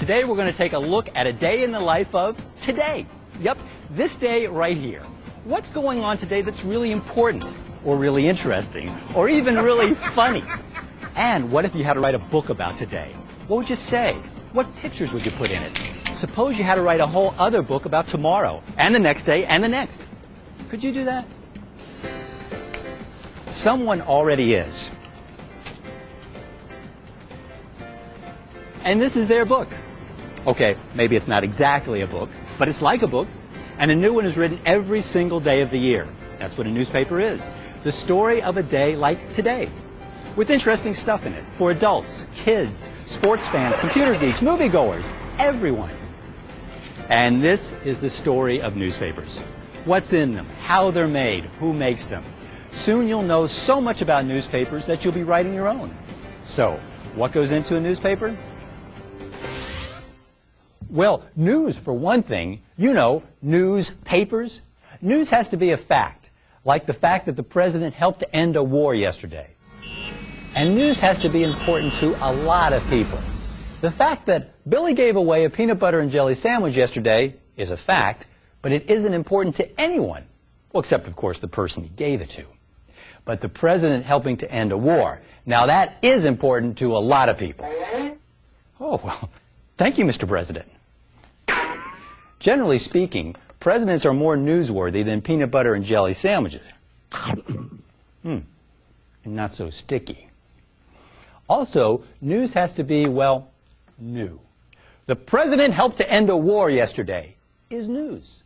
Today we're going to take a look at a day in the life of today. Yep, this day right here. What's going on today that's really important, or really interesting, or even really funny? And what if you had to write a book about today? What would you say? What pictures would you put in it? Suppose you had to write a whole other book about tomorrow, and the next day, and the next. Could you do that? Someone already is. And this is their book. Okay, maybe it's not exactly a book, but it's like a book. And a new one is written every single day of the year. That's what a newspaper is. The story of a day like today, with interesting stuff in it for adults, kids, sports fans, computer geeks, moviegoers, everyone. And this is the story of newspapers. What's in them, how they're made, who makes them. Soon you'll know so much about newspapers that you'll be writing your own. So, what goes into a newspaper? Well, news for one thing. You know, newspapers. News has to be a fact, like the fact that the president helped to end a war yesterday. And news has to be important to a lot of people. The fact that Billy gave away a peanut butter and jelly sandwich yesterday is a fact, but it isn't important to anyone. Well, except, of course, the person he gave it to. But the president helping to end a war, now that is important to a lot of people. Oh, well, thank you, Mr. President. Generally speaking, presidents are more newsworthy than peanut butter and jelly sandwiches. And not so sticky. Also, news has to be, well, new. The president helped to end a war yesterday is news.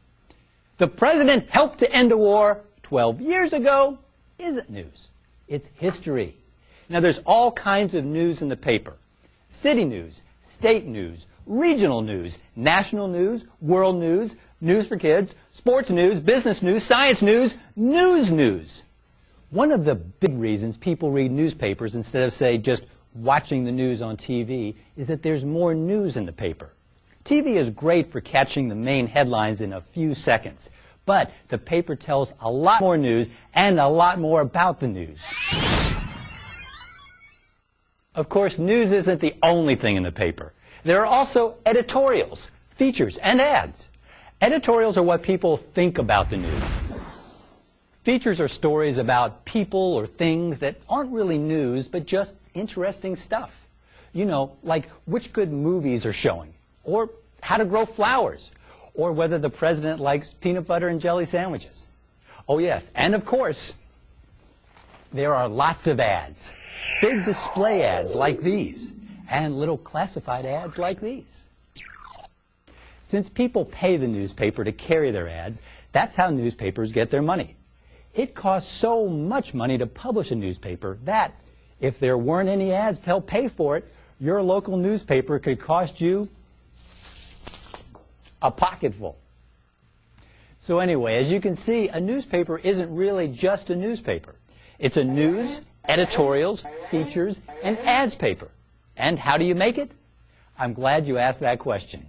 The president helped to end a war 12 years ago isn't news. It's history. Now, there's all kinds of news in the paper. City news, state news, regional news, national news, world news, news for kids, sports news, business news, science news, news. One of the big reasons people read newspapers instead of, say, just watching the news on TV is that there's more news in the paper. TV is great for catching the main headlines in a few seconds, but the paper tells a lot more news and a lot more about the news. Of course, news isn't the only thing in the paper. There are also editorials, features, and ads. Editorials are what people think about the news. Features are stories about people or things that aren't really news, but just interesting stuff. You know, like which good movies are showing, or how to grow flowers, or whether the president likes peanut butter and jelly sandwiches. Oh yes, and of course, there are lots of ads. Big display ads like these, and little classified ads like these. Since people pay the newspaper to carry their ads, that's how newspapers get their money. It costs so much money to publish a newspaper that, if there weren't any ads to help pay for it, your local newspaper could cost you a pocketful. So anyway, as you can see, a newspaper isn't really just a newspaper. It's a news, editorials, features, and ads paper. And how do you make it? I'm glad you asked that question.